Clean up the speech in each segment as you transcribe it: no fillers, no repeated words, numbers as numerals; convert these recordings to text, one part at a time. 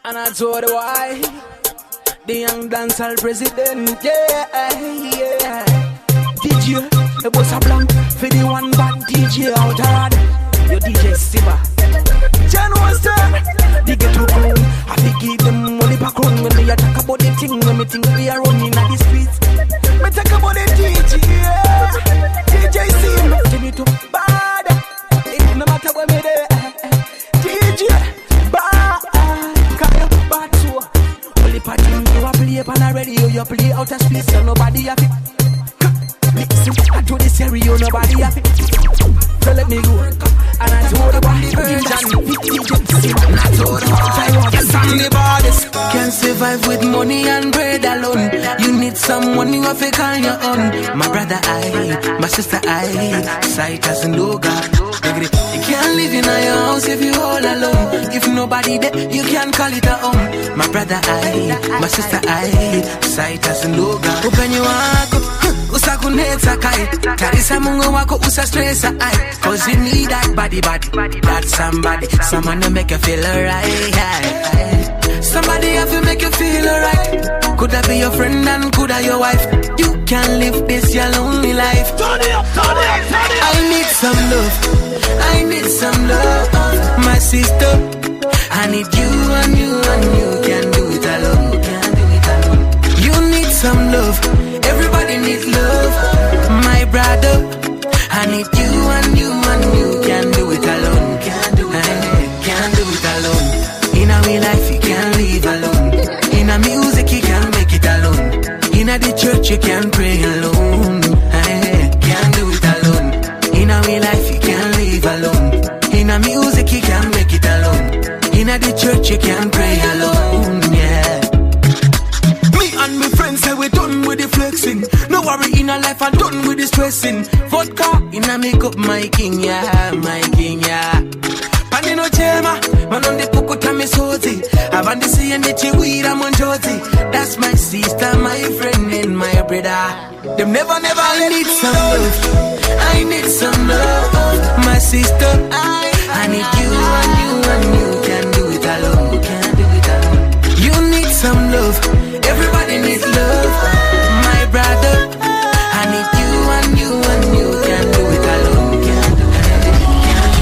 And I told her why. The young dancehall president, yeah. DJ, it was a blank for the one bad DJ out hard. Yo, DJ Simba. John was there. They get to grown. I think give them money back home when they talk about the thing. When me think we are running at the streets. Me talk about the DJ, yeah. DJ Simba. Give me to bad. It no matter where me there. DJ, bad. Can you bad too? Only party you a play on a radio. You play out of space so nobody have it. Listen, I do the stereo, nobody have it. So let me go. And I told her about the virgin. And I told her about the baddest. Can't survive with money and bread alone. You need some money off a call your own. My brother I, my sister I, sight as no God. You can't live in your house if you all alone. If nobody there, you can't call it a home. My brother I, my sister I, sight as no God. Open your heart. Usakunetsa kai Karisa mungu wako usastressa ai. Cause you need that body that somebody. Someone to make you feel alright. Somebody have to make you feel alright. Could that be your friend and could that your wife? You can't live this your lonely life. I need some love. I need some love. My sister, I need you and you and you can't do it alone. You need some love. Everybody needs love. My brother, I need you and you and you can't do it alone. Can't do it alone. In our life you can't live alone. In our music you can't make it alone. In the church you can't pray alone. Can't do it alone. In our life you can't live alone. In our music you can't make it alone. In the church you can't pray alone. Yeah. And my friends say we done with the flexing. No worry in a life, I'm done with the stressing. Vodka in a makeup, my king, yeah, my king, yeah. Panino chema, man on the pukuta me sozi. Avandi see and the chiwira monjozi. That's my sister, my friend and my brother. Them never I need some love. I need some love. My sister, I need you and you can't do it alone. Can't do it alone. You need some love. Everybody needs love. My brother, I need you and you can't do it alone. Can't do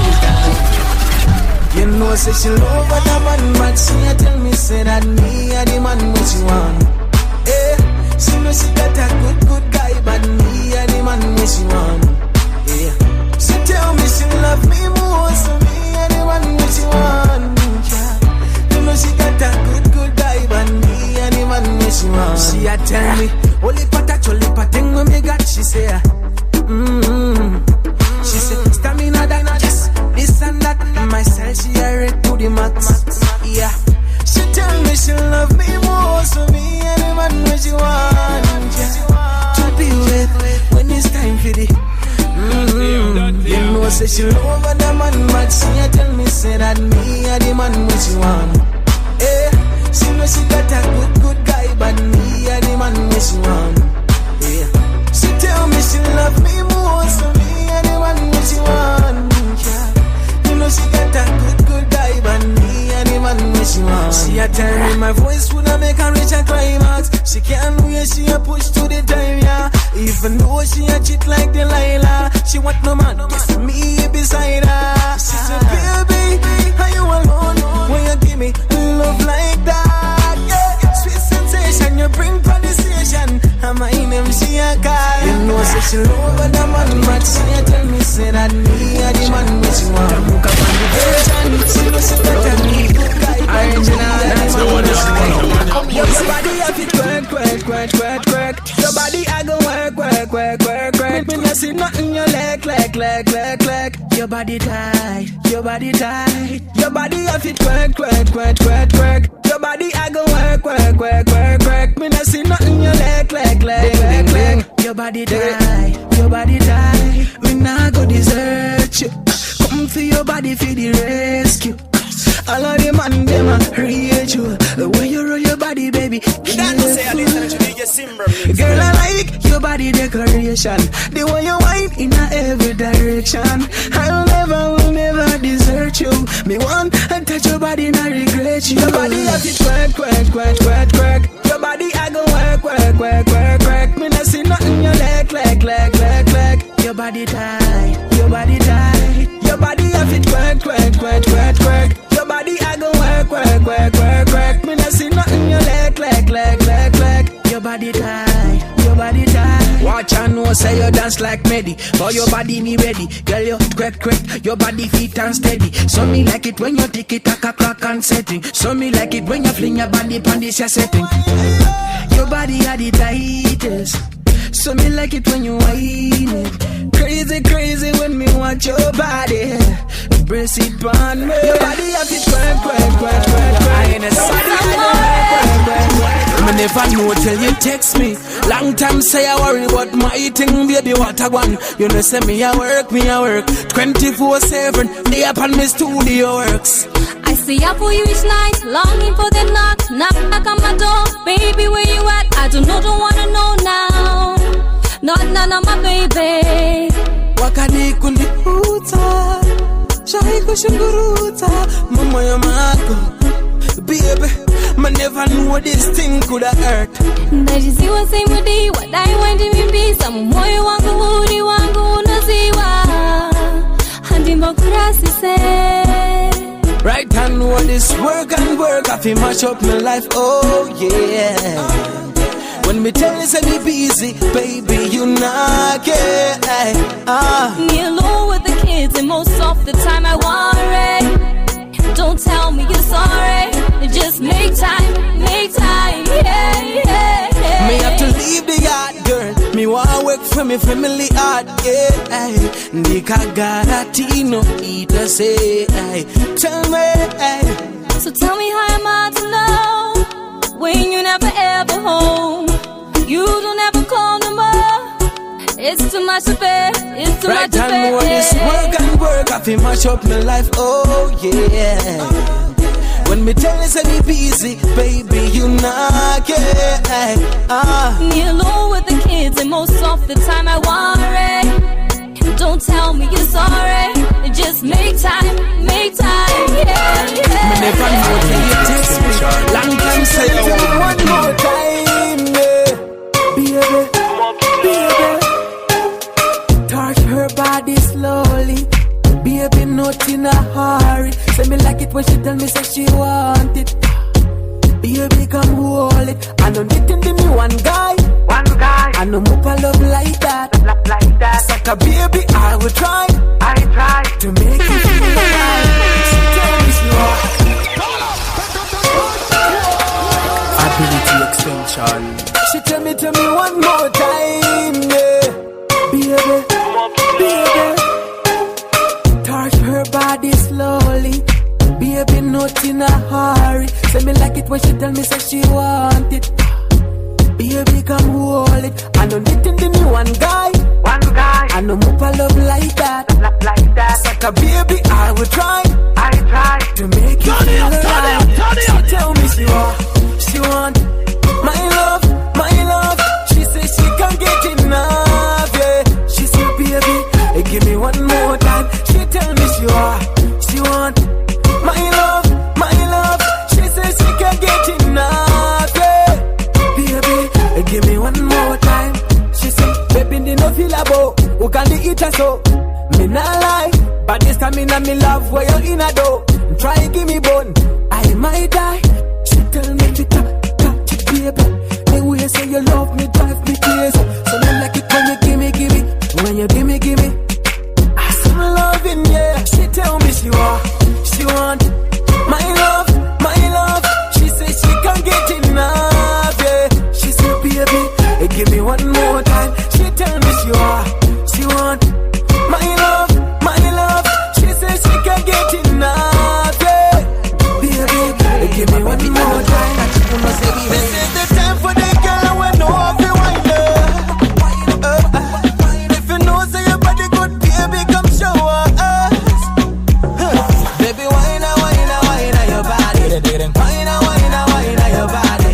it alone. You know, say she love other man, but she tell me say that me and the man what she want. She know she got a good guy, but me and the man what she want. She tell me she love me more, so me and the man what she want. You know she got a good guy, but me and the man what she want. She a tell me, only pating when me got, she say, She say, stamina that, this and that. Myself, she a read to the max. Yeah. She tell me she love me more, so me and the man what she want. Yeah. To be with when it's time for the. You know, say she love the man, but she a tell me say that me and the man what she want. She know she got a good guy, but me and the man what she want. She tell me she love me more, so me and the man what she want. You know she got a good guy, but me and the man what she want. She a tell me my voice woulda make her reach a climax. She can't wait, she a push to the time, yeah. Even though she a cheat like Delilah, she want no man, it's me beside her. She said, baby, are you alone? When you give me love like that, yeah. Sweet sensation, you bring conversation. And my name she a call. You know, say she love the man, but she a tell me say that me a the man what she want. Look up on the version, she know she better me good guy. That's the one she want. Your body have it work. Your body I go work. Me no see nothing your leg. Your body tight. Your body have it work. Your body I go work. Me no see nothing your leg. Your body tight. Me nah go desert you. Come for your body for the rescue. All of the man them a reach you. The way you roll your body, baby. You don't say I listen to DJ Simba. Girl, I like your body decoration. The way you whine in every direction. Will never desert you. Me want and touch your body, not regret let you. Your body have it work. Your body I go work. Me not see nothing your leg. Your body tight. Your body have it work. Your body I go work. Me not see nothing your leg. Your body tight. Watch and know say you dance like Medi. For your body me ready. Girl you crack. Your body fit and steady. So me like it when you take it a crack and setting. So me like it when you fling your body pan this your setting. Your body are the tightest. So me like it when you whine it. Crazy when me watch your body. Brace it on me. Your body have it I never know till you text me. Long time say I worry about my thing, baby, what I want. You know say me I work 24/7, day up on me studio works. I stay up for you each night, longing for the knock on my door. Baby, where you at? I don't wanna know now. Not my baby. Wakani kundi uta, shai kushinguruta, mama ya mako. Baby, I never knew this thing could have hurt. Ndajiziwa semudi, wadai wendi mimbisa, moyo wangu hudi wangu unaziwa. Handi makurasi se. Right hand know this work, I feel mash up my life, oh yeah. When me tell you say me busy, baby, you not care. Me alone with the kids and most of the time I worry. Don't tell me you're sorry. Just make time, yeah. Me have to leave the yard, girl. Me wanna work for me family hard, yeah. Nika garatino ita say, tell me, So tell me how am I to know when you never ever home? You don't ever call no more. It's too much to bear. It's too much to bear. Right hand this work, I feel mash up my life, oh yeah. When me tell you say me busy, baby, you not care. Me alone with the kids and most of the time I worry. Don't tell me you're sorry. Just make time, yeah. Me never know till you text me. Long time say one more time, yeah. Baby, touch her body slowly. Baby, not in a hurry. Say me like it when she tell me say she want it. Baby, come hold it. I know knitting the me one guy. I know move a love like that. Sucker baby, I will try to make you feel alive. She tell me she want ability extension. She tell me one more time, yeah. Baby, touch her body slowly. Baby, not in a hurry. Say me like it when she tell me say she want it. Baby, come hold it. I know knitting the me one guy. I know move a love like that. Sucker baby, I will try to make you feel alive. She tell me she want my love. She say she can't get enough, yeah. She say baby, give me one more time. She tell me she want my love. She say she can't get enough, yeah. Baby, give me one more time. She say, baby, they no feel about who can they eat us so? Me not lie, but this time me love where you in a door. Try give me bone, I might die. She tell me to touch it, baby. The way you say you love me drive me crazy. So me like it when you give me. When you give me, I see my loving, yeah. She tell me she want my love. She say she can't get enough, yeah. She say baby, give me one more time. She tell me she want my love. She say she can't get enough, yeah. Baby, give me one more time. This is the time for the girl when no off the winder. If you know say your body good, baby, come show us. Baby, wine your body. Wine your body. Wine your body.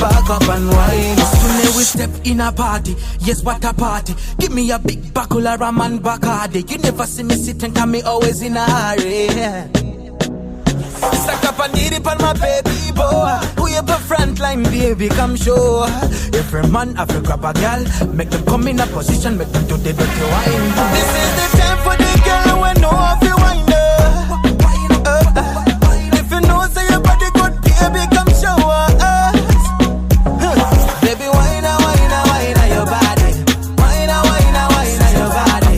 Back up and wine. Soon we step in a party. Yes, what a party. Give me a big buckle of rum and Bacardi. You never see me sitting, cause me always in a hurry. Stack up and need it on my baby boy. Who you put frontline, baby, come show. Every man have to grab a girl. Make them come in a position, make them do the dirty wine. This is the time for the girl who know how to wind up. If you know say your body good, baby, come show us. Baby, wine a your body. Wine a your body.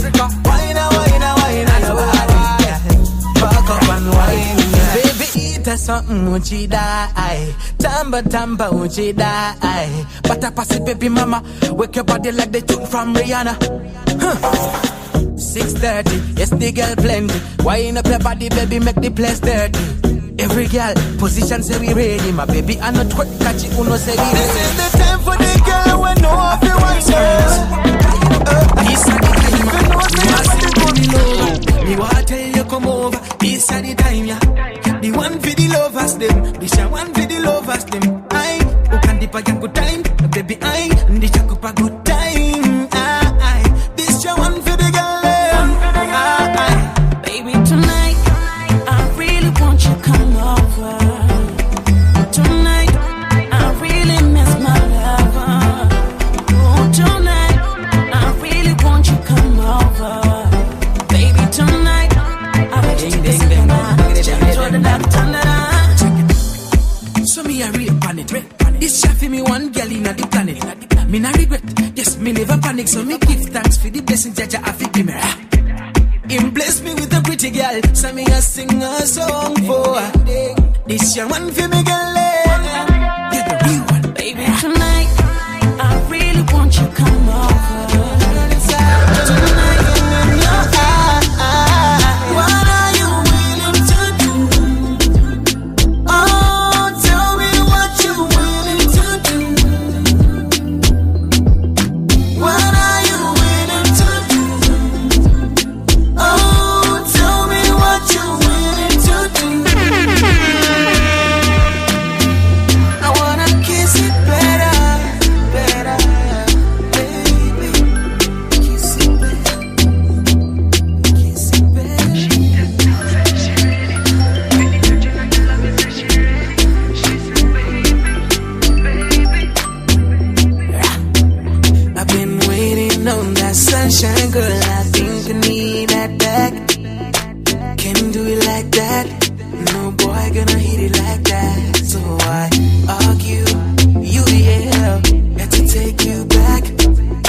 Wine a your body. Back up and wine. Baby, eat us something, won't you die? Tamba, won't you die? But I pass it, baby mama. Wake your body like the tune from Rihanna. 6:30, yes, the girl plenty. Wine up your body, baby, make the place dirty. Every girl, position say we ready. My baby, I not quick, catch it, uno say we ready. This is the time for the girl when no of you want her. This is the time, me want tell you come over. This is the time, yeah. The one for the lovers, them. This is one for the lovers, them. I, who can dip a good time, baby, I, and this up a good time. I, this is one for the girl. Baby, tonight, I really want you to come over. Tonight, I really miss my lover. Oh, tonight, I really want you to come over. Baby, tonight, I bet you this so me a real panic. This shot for me one girl in the planet. Me not regret, yes, me never panic. So me give thanks for the blessings that you have given me. Him bless me with a pretty girl, so me a sing a song for her. This your one for me girl, yeah, the real one. Baby, tonight, I really want you to come over. Tonight, in your eyes, what are you willing to do? Oh, tell me what you willing to do. What are you willing to do? Oh, tell me what you willing to do. I wanna kiss it better, baby. Kiss it better, kiss it better. I've been waiting on that sunshine, girl. I think I need that back. Can't do it like that. No boy gonna hit it like that. So I argue, you yeah, got to take you back.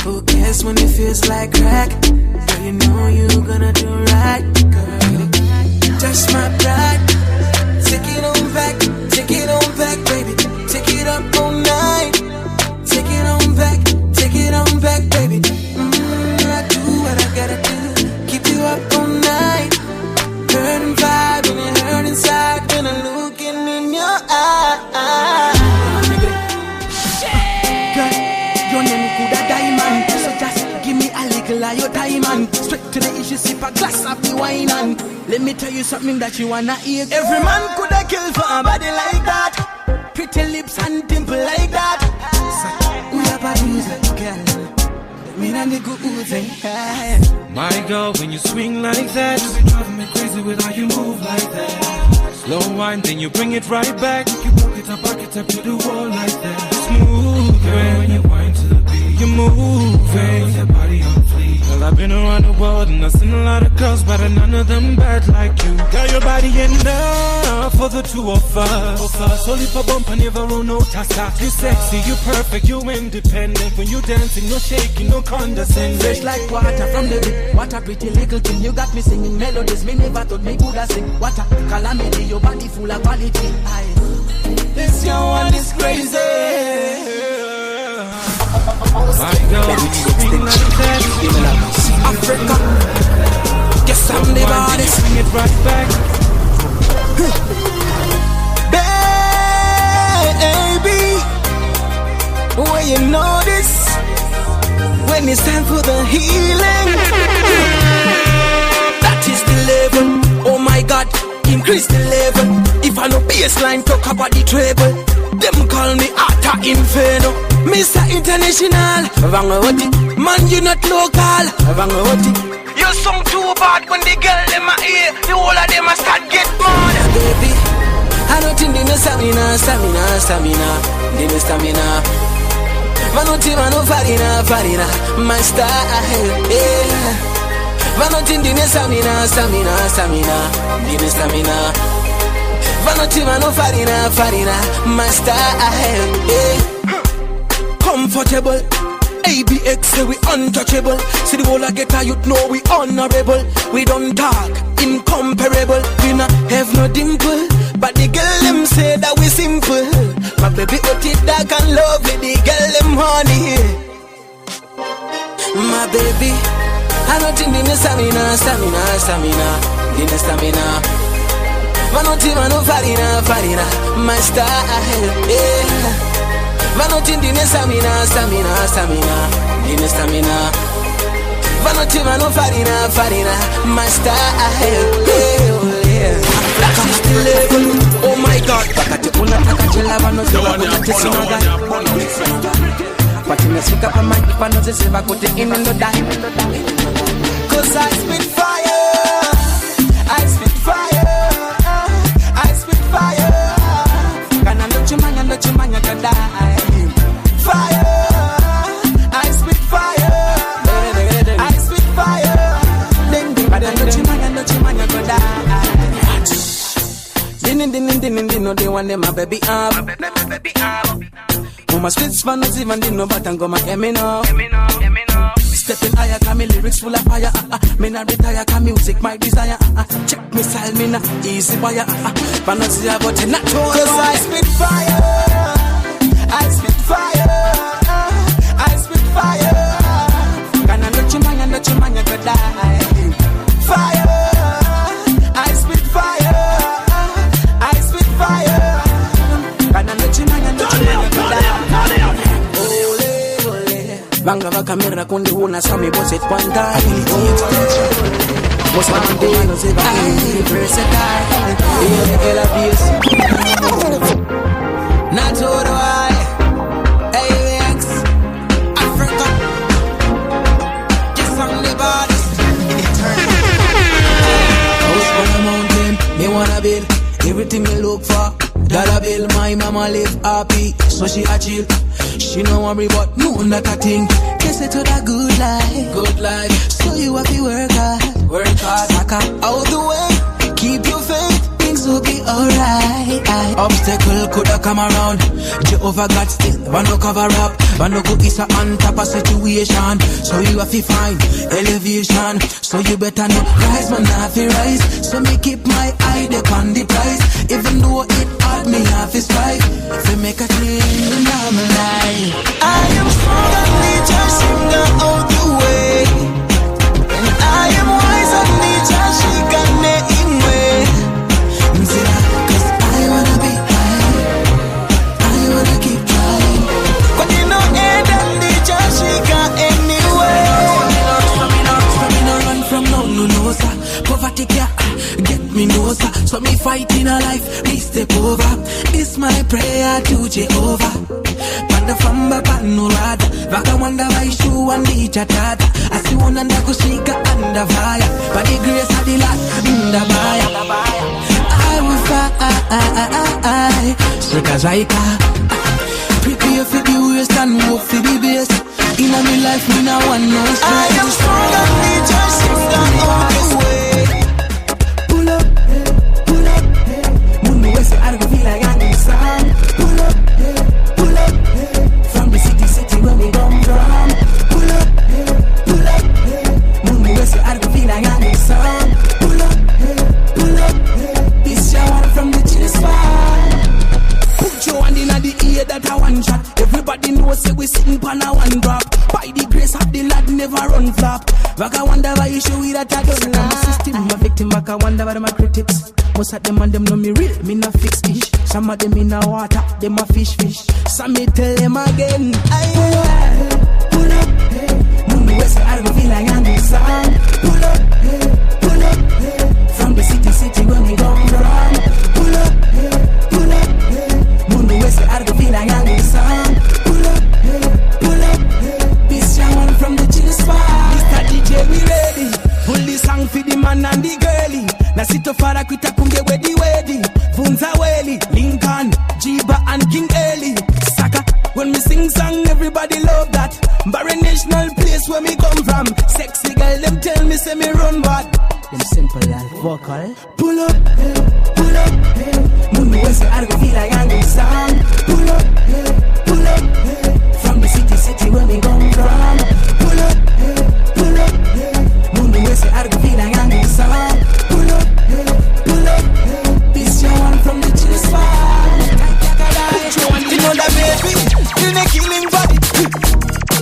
Who cares when it feels like crack? Girl, you know you gonna do right, girl. Touch my pride. Take it on back, baby. Take it up all night. Take it on back, baby. I do what I gotta do. Keep you up all night. Burning vibe and it hurt inside when I'm looking in your eyes. Girl, your name could a diamond, so just give me a little of your diamond. Straight to the issue, sip a glass of the wine and let me tell you something that you wanna hear. Every man could a kill for a body like that. Pretty lips and dimple like that. So, who your body's like, girl? Me and the good thing. My girl, when you swing like that, you be driving me crazy with how you move like that. Slow wine, then you bring it right back. You back it up to the wall like that. Smooth, girl, when you whine to the beat, you move, girl, your body on fleek. Well, I've been around the world and I've seen a lot of girls, but none of them bad like you. Got your body enough for the two of us. Only for bump and never roll no tassa. You sexy, you perfect, you independent. When you dancing, no shaking, no condescending. Fresh like water from the river. What a pretty little thing. You got me singing melodies. Me never thought me could have sing. What a calamity. Your body full of quality. This your one is crazy. My girl, when you swing like that, Africa. Guess I'm the baddest. Bring it right back. Baby, when you know this, when it's time for the healing, that is the level. Oh my God, increase the level. If I no baseline talk about the treble, them call me Atta Inferno. Mr. International, Vangawati. Man, you not local, Vangawati. You song too bad when the girl them a hear. The whole of them a start get mad. Baby, I don't think they know stamina. They know stamina. Manuti manu farina, my style, yeah. Manuti they know stamina. They know stamina. Manuti manu farina, my style, yeah. Comfortable, ABX say we untouchable. See the whole I get a youth know we honorable. We don't talk, incomparable. We not have no dimple, but the girl them say that we simple. My baby got it dark and lovely, the girl them honey. My baby, I don't think they know stamina. They know stamina. Manuti manu farina, my style, yeah. Vanuti dine stamina. Dine stamina. Vanuti manu farina, my style. Yeah. That is the level. Oh my God. Bakati una takachela vanozi vakuti sinaga. Pati mesika pa maki panozi seva kuti inendo die. Cause I spit fire. I spit fire. Kana ndo chumanya kada. Fire, I spit fire. I spit fire. But I know chimanya go die. Din, no they want them my baby up. Mama spits for no even din no but go my emino. Stepping higher, got me lyrics full of fire. Me not retire, got music my desire. Check me style, me not easy fire. But not see about it, not to. Cause I spit fire. I spit fire. Kana no chimanya go die. Fire. I spit fire. Kana no chimanya go die. Ole. Banga vakamera kundi una sami boss it one time. Most of the day no say bye. Versatile. Not all I. Me wanna build everything me look for. Dollar bill, my mama live happy, so she a chill. She no worry about no that a thing. Kiss it to the good life. So you have to work hard, back out the way. Keep your faith, things will be alright. Obstacle coulda come around, Jehovah God still wanna cover up. Wanna go is a on top of situation. So you have to find elevation. So you better know rise, man, have to rise. So me keep my eye there on the prize. Even though it hard, me have to strive. To make a change in my life. I am strong and nature Simba all the way. And I am wise and nature she can make him way. Cause I wanna be high. I wanna keep trying. But you know and nature she can anyway. Stamina run from no sir. Poverty can't get me no sir. So me fight in a life, me step over. This my prayer to Jehovah. Panda famba panurada. Vaka wanda vai shoe and the chatata. I see one and kushika and the fire. By the grace of the Lord, the fire. I will fly. Sika zaika. Prepare for the worst and hope for the best. In a me life, me now want no stress. I am strong and nature Simba all the way. Pull up. Mundu wese argo feel like I'm in the sun. Pull up. From the city where we come from. Pull up. Mundu wese argo feel like I'm in the sun. Pull up. This shower from the chili spot. Put your hand in the ear that I one shot. Everybody knows say we sitting pan a one drop. By the grace of the Lord never run flop. Vaka wonder why you show it that I don't know. My system, my victim, Vaka wonder why my critics. Most of them and them know me real, me not fix fish. Some of them in the water, them a fish. Some me tell them again. Pull up. Mundu wese argo feel like I'm in the sun. Pull up. From the city where we come from. Pull up. Mundu wese argo feel like I'm in the sun. Pull up. man and the girlie. Na sito fara kwita kunge wedi. Vunza weli, Lincoln, Jiba and King Eli. Saka, when me sing song, everybody love that. Barry National place where me come from. Sexy girl, them tell me say me run bad. Them simple and vocal. Pull up, Mundu West, I go feel like I'm going song. Pull up, from the city where me come from. Pull up, Mundu West, I go feel like I'm going song. Pull up, this your one from the G-Spot. You know that baby, in a killing body.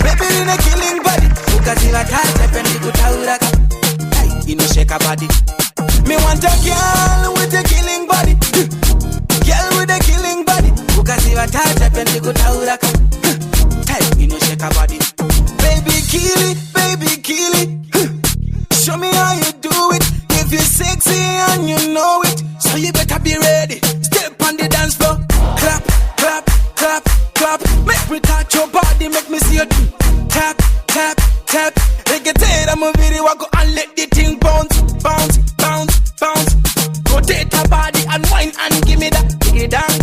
Baby, in a killing body. Ukazila tata pendi kutauraka. You know shake a body. Me want a girl with a killing body. Girl with a killing body. Ukazila tata pendi kutauraka. You know shake a body. Baby kill it. Show me how you do it. If you're sexy and you know it, so you better be ready. Step on the dance floor. Clap. Make me touch your body, make me see you do. Tap. Like a tail, I'm a video, I go and let the thing bounce. Rotate her body and wine and give me that. Dig it down.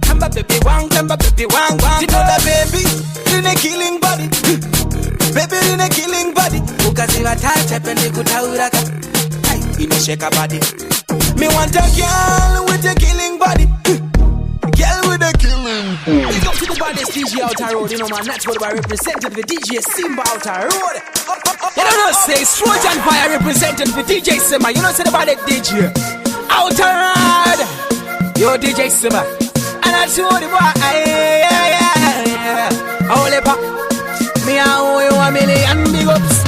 Tamba baby wang. You know that baby, in a killing body. Baby in a killing body. Ukaziva touch pendi kutauraka. You know shake a body. Me want a girl with a killing body. Girl with a killing body. It's up to the baddest DJ out the road. You know man, that's what I represented for DJ Simba out the road. You don't know say Trojan Fire represented for DJ Simba. You know say the baddest DJ out the road. Yo DJ Simba. And I told the boy Holy pop. Me and you 1 million big ups.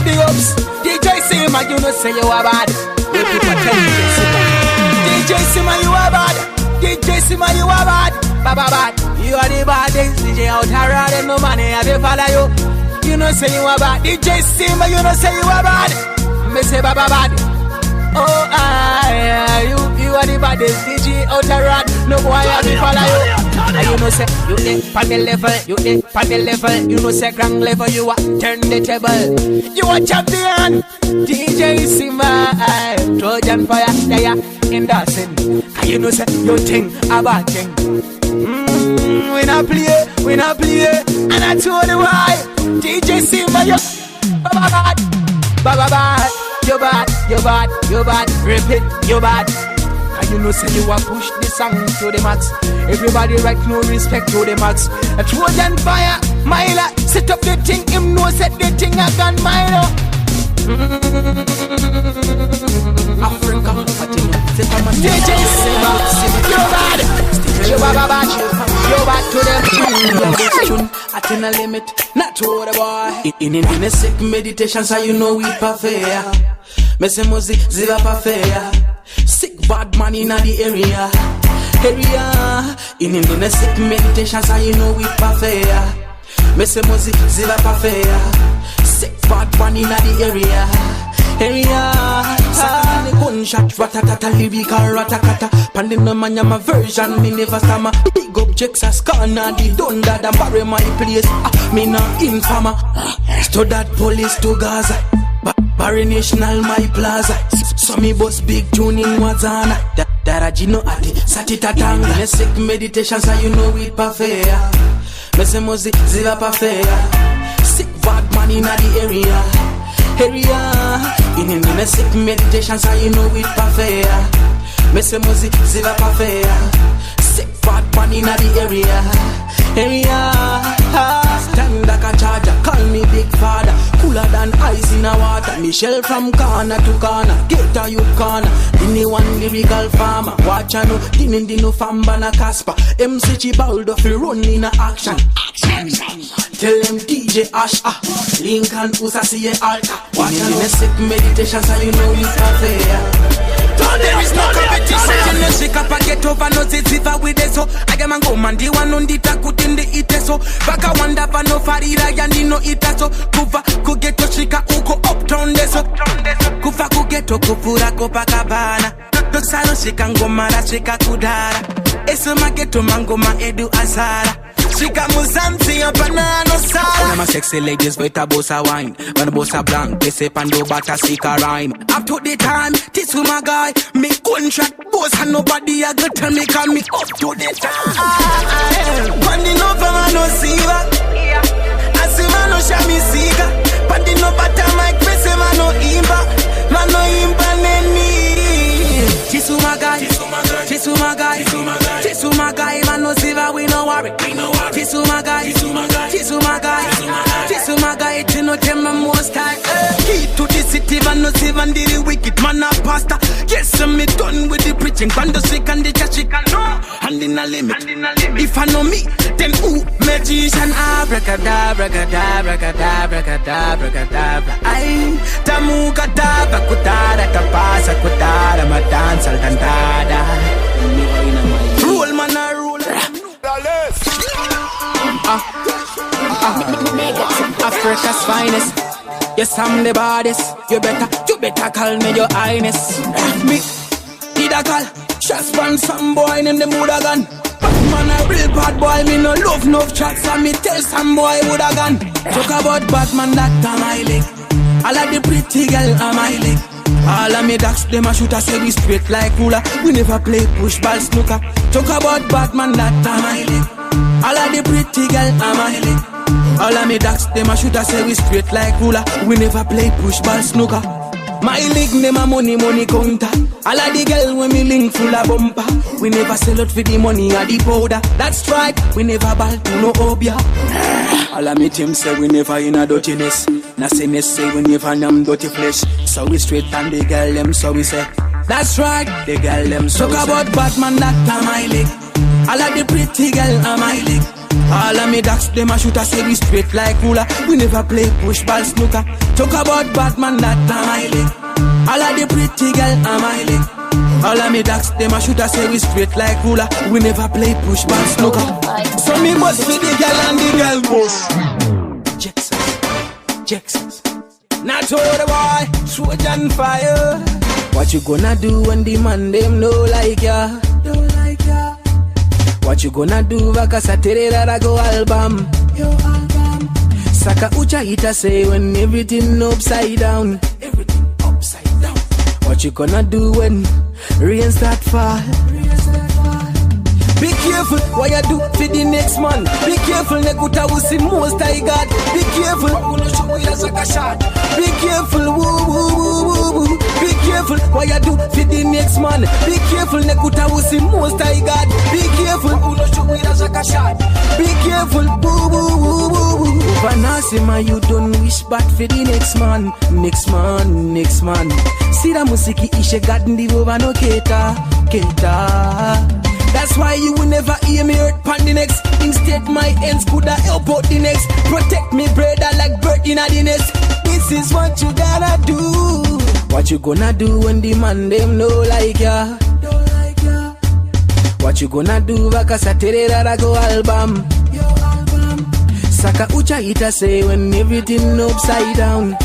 DJ Simba, you know say you are bad. You people tell DJ Simba. DJ Simba, you are bad. DJ Simba, you are bad. Bad. You are the baddest DJ out here. And no money have to follow you. You know say you are bad. DJ Simba, you know say you are bad. Me say bad. Oh, you are the baddest DJ out here. No boy have to follow you. And you know say you dey on the level, you know say grand level, you are turn the table. You are champion, DJ Simba, Trojan Fire, there in the scene. And you know say you think about thing. We not play, and I told you why. DJ Simba, you bad, you bad, repeat, you bad. And you know say you a push the song to the max. Everybody right no respect to the max. A Trojan Fire, Myla, set up the thing, him no set the thing I can Myla. Africa, set up my DJ Simba, you bad to them. I turn a limit, not to the boy. In a sick meditation, so you know we parfait. Messe music, ziva parfait. Sick bad man in the area. In a sick meditation, so you know we parfait. Messe music, ziva parfait. Sick bad man in the area. Sakani gunshot, ratatata, lyrical ratakata. Pandem no man, my version, me never stammer. Big objects as corner, the thunder, and bury my place. Me not infama. To that police to Gaza. Barry National, my plaza. So me boss big tune in Wazana. Darajino ati, satitatanga. In a sick meditation, so you know it parfait. Mese music, ziva parfait. Sick bad man in the area. In a sick meditation, so you know it parfait. Mese music, ziva parfait. Sick bad man in the area. Stand like a charger, call me big father. Cooler than ice in a water. Michelle from corner to corner, get a youth corner. Dini one lyrical farmer. Watch a no, dino famba na Casper. MC Chibaldo fi run in a action. Tell them DJ Ash, Lincoln Usa see a altar. Watch a no, sick meditation, so you know it's parfait. There is no competition. Shika packet over no ziva with it so. I am go man the one on the takut in the ite so. Baka wanda pa no farira yandi no ita so. Kufa kugeto shika uko uptown deso. Kufa kugeto kufura kopakabana. Dosalo shika ngoma la shika kudara. Eso mageto mangoma edu asara. Chica musanti a banana sala. When I'm a sexy ladies with a bossa wine. When a bossa blank, they say pando bata sika rhyme. Up to the time, this with my guy. Me contract boss and nobody a good tell me come me up to the time. Pandi no fama no siva. Asima no shami sika. Pandi no bata mic pese mano imba. Mano imba neni. Chisu my guy, chisu my guy, chisu my guy, man no siva we no worry. Chisu my guy, chisu my guy, chisu my guy, you know them most time. Key to the city, man no siva and the wicked man a pastor. Yes, me done with the preaching, bando sick and the church can no. Hand in a limit. If I know me, then who magician abracadabra, cadabra, cadabra, cadabra, cadabra. Ay, tamu cadabra, kutara, tapasa, kutara, matan, saltantada. Roll man a roll. Africa's finest. Yes, I'm the baddest. You better call me your highness. Me, did I call? Shots from some boy in the mood again. Man a real bad boy, me no love no chats. And me tell some boy would have gone. Talk about Batman, that my leg. All of the pretty girl on my leg. All of me dogs, them a shoot a say we straight like ruler. We never play push ball snooker. Talk about Batman, that my leg. All of the pretty girl on my leg. All of me dogs, them a shoot a say we straight like ruler. We never play push ball snooker. My league name a money counter. All of the girl when me link full of bumper. We never sell out for the money or the powder. That's right, we never ball to no obia. All of me team say we never in a dirtiness. Nastiness say we never nam dirty flesh. So we straight and the girl them so we say. That's right, the girl them so talk about Batman that a my leg. All of the pretty girl on my leg. All of me dogs, them a shoot a say we straight like ruler. We never play push ball snooker. Talk about Batman that a my leg. All of the pretty girl on my leg. All of me dogs, them a shoot a say we straight like ruler. We never play push ball snooker. So me must be the girl and the girl boss. Jacksons. Not to the boy, Trojan fire. What you gonna do when the man them no like ya? Don't like ya. What you gonna do vaka saterera go album? Your album. Saka ucha ita say when everything upside down. Everything upside down. What you gonna do when rain start fall? Be careful what you do for the next man. Be careful nekuta usi most I got. Be careful uno show you as a shot. Be careful woo woo woo woo woo. Be careful what you do for the next man. Be careful nekuta usi most I got. Be careful uno show you as a shot. Be careful woo woo woo woo woo. Vanasima you don't wish bad for the next man. Next man, next man. See the musiki ishe gadndi over no keta. That's why you will never hear me hurt pan the next. Instead my ends coulda help out the next. Protect me brother like bird in the nest. This is what you gotta do. What you gonna do when the man them no like ya? Don't like ya. What you gonna do vaka saterera go album? Your album. Saka ucha ita say when everything upside down.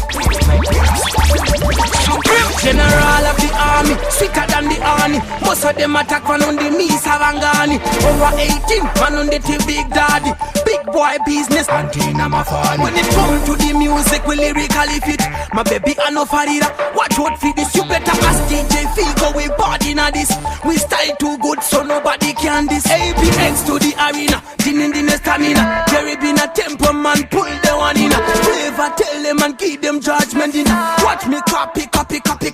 General of the army, sicker than the army. Most of them attack man on the knees Savangani. Over 18, man on the big daddy. Big boy business, Antina Mafani. When it comes to the music, we lyrically fit. My baby I no farida. Watch out for this, you better ask DJ Figo. We body na this. We style too good so nobody can this. APX to the arena, din the stamina. Jerry been a temper man, pull the one in. Never tell them and give them judgment in. Watch me copy.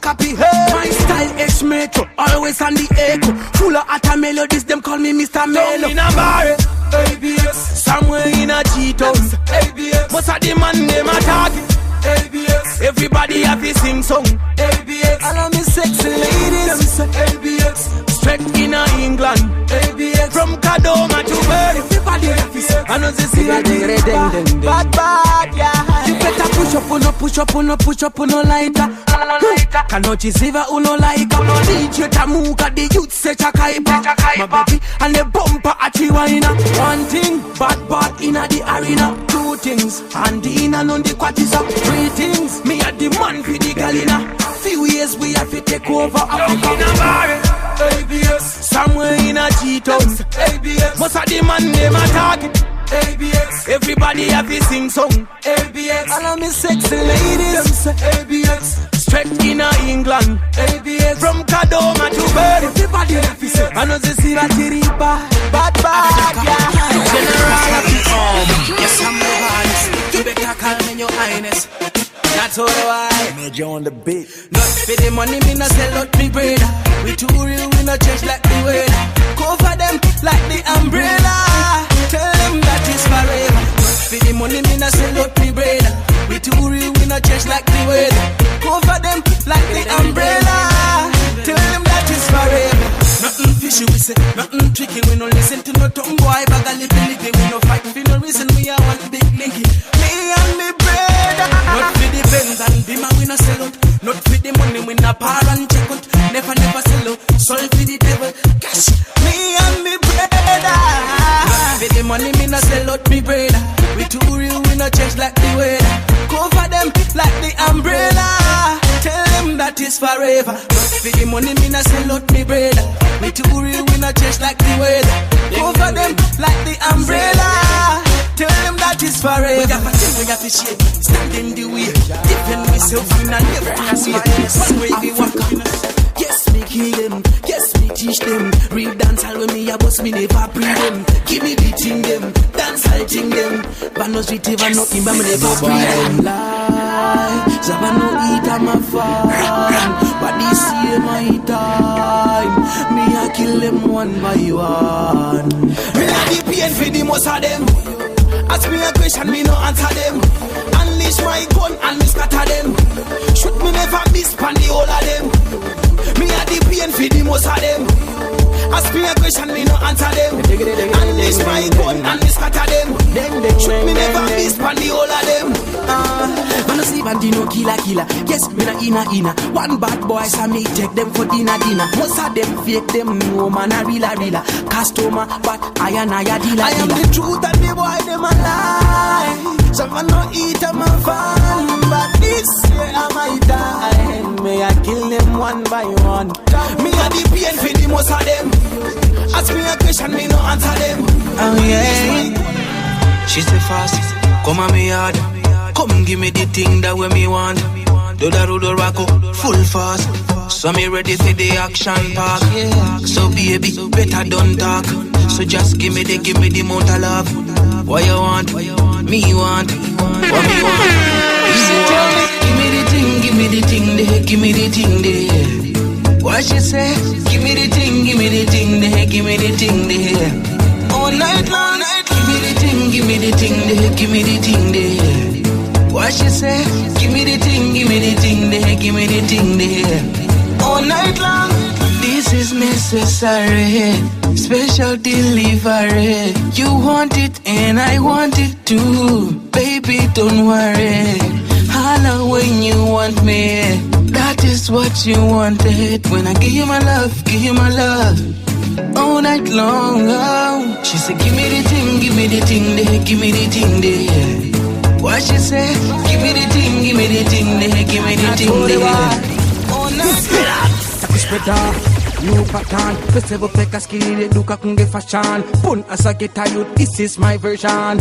Hey. My style is metro, always on the echo. Full of utter melodies, them call me Mr. Melo. In a bar, ABS. Somewhere in a Cheetos, ABS. Most of the man name a target, ABS. Everybody have to sing song, ABS. All of me sexy ladies, ABS. Straight in England, ABS. From Kadoma to Bird, everybody have to sing. I know this is bad, yeah. You better push up on no lighter. Cannot you see uno like DJ Tamuka, the youth say chakaipa. My baby and the bumper at Chihuahua. One thing, bad inna the arena. Two things, and the inna on the quatis up. Three things, me at the man for the galina. Few years we have to take over Africa. In a bar, ABS. Somewhere in a Cheetos, ABS. Most of the man name a target, ABX. Everybody have to sing song. ABX. All of me sexy ladies. Them say ABX. Straight in England. ABX. From Kadoma to Bird. Everybody have to say. I know they see that Tiripa. Bad, yeah. General. Yes, I'm the hardest. You better call me your highness. That's all I made you on the beat. Not for the money, me no sell out me brother. We too real, we no change like the weather. Cover them like the umbrella. Tell them that is forever. Not for the money, me no sell out me brother. We too real, we no change like the weather. Cover them like the umbrella. Tell them that is forever. Nothing fishy, we say, nothing tricky. We no listen to no tongue boy, bag a little lippy. We no fight for no reason, we are one big linky. Me and me brother. Not for the Benz and Bima, we no sell out. Not for the money, we no par and check out. Never sell out. Solve for the devil, cash. Me and me brother. Not for the money, me no sell out me brother. We too real, we no change like the weather. Cover them like the umbrella. Tell them that is forever. Not for the money, me no sell out me brother. We too real, we no change like the weather. Cover them like the umbrella. Tell them that is forever. We have a thing, we have to shake. Stand in the way. Defend myself, we not never see it. One way we walk up. Yes, me kill them. Yes, me teach them. Real dance all with me, I boss me never pre them. Give me the thing them. Dance all thing them. But no street ever no imba me never pre them. Lie. Zaba no eat on my farm. But this year my time. Me I kill them one by one. Me not the pain for the most of them. Ask me a question, me no answer them. Unleash my gun and me scatter them. Shoot me never miss pan the whole of them. Me a the pain for the most of them. Ask me a question, me no answer them. Unleash my gun and me scatter them. Shoot me never miss pan the whole of them. Man no see bandy no killer. Yes, me na inna. One bad boy so me take them for dinner. Most of them fake them, no man a real. Customer, but I dealer. I am the truth and the boy them a lie. Someone no eat them a fun, but this year I might die. May I kill them one by one. Me a the pain for the most of them. Ask me a question, me no answer them. Oh yeah. She say fast, come on me yard. Come give me the thing that way me want. Do the road rocko, full fast. So me ready for the action park. So baby, better don't talk. So just give me the amount of love. What you want? Me want. What me want? Easy want. Give me the thing there. Give me the thing there. What she say? Give me the thing there. Give me the thing there. All night long. Give me the thing there. Give me the thing there. What she say? Give me the thing there. Give me the thing there. All night long. This is necessary. Special delivery. You want it and I want it too. Baby, don't worry. Holla when you want me. That is what you wanted. When I give you my love. All night long. Oh. She said, give me the thing there. Give me the thing there. What she say? Give me the thing there. Give me the thing there. Oh no. New pattern, festival fake skilly, duka kunge fashion. Pun as a guitar youth, this is my version.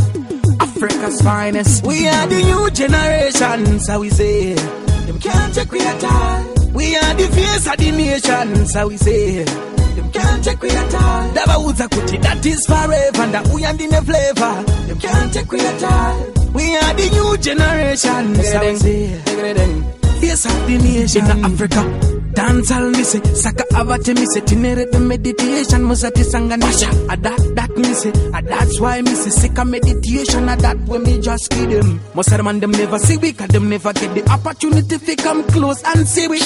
Africa's finest. We are the new generation, so we say. Them can't check we at all. We are the face of the nation, so we say. Them can't check we at all. Dava Uza Kuti, that is forever. And that we are the new flavor. Them can't check we at all. We are the new generation, so we say. Face of the nation in Africa. Dance all me say, Saka Avate me say, Tinere the meditation, Mosati Sanganisha. That me say, that's why me say, Sika meditation, that when me just kill them. Most of them never see we, cause them never get the opportunity to come close and see we.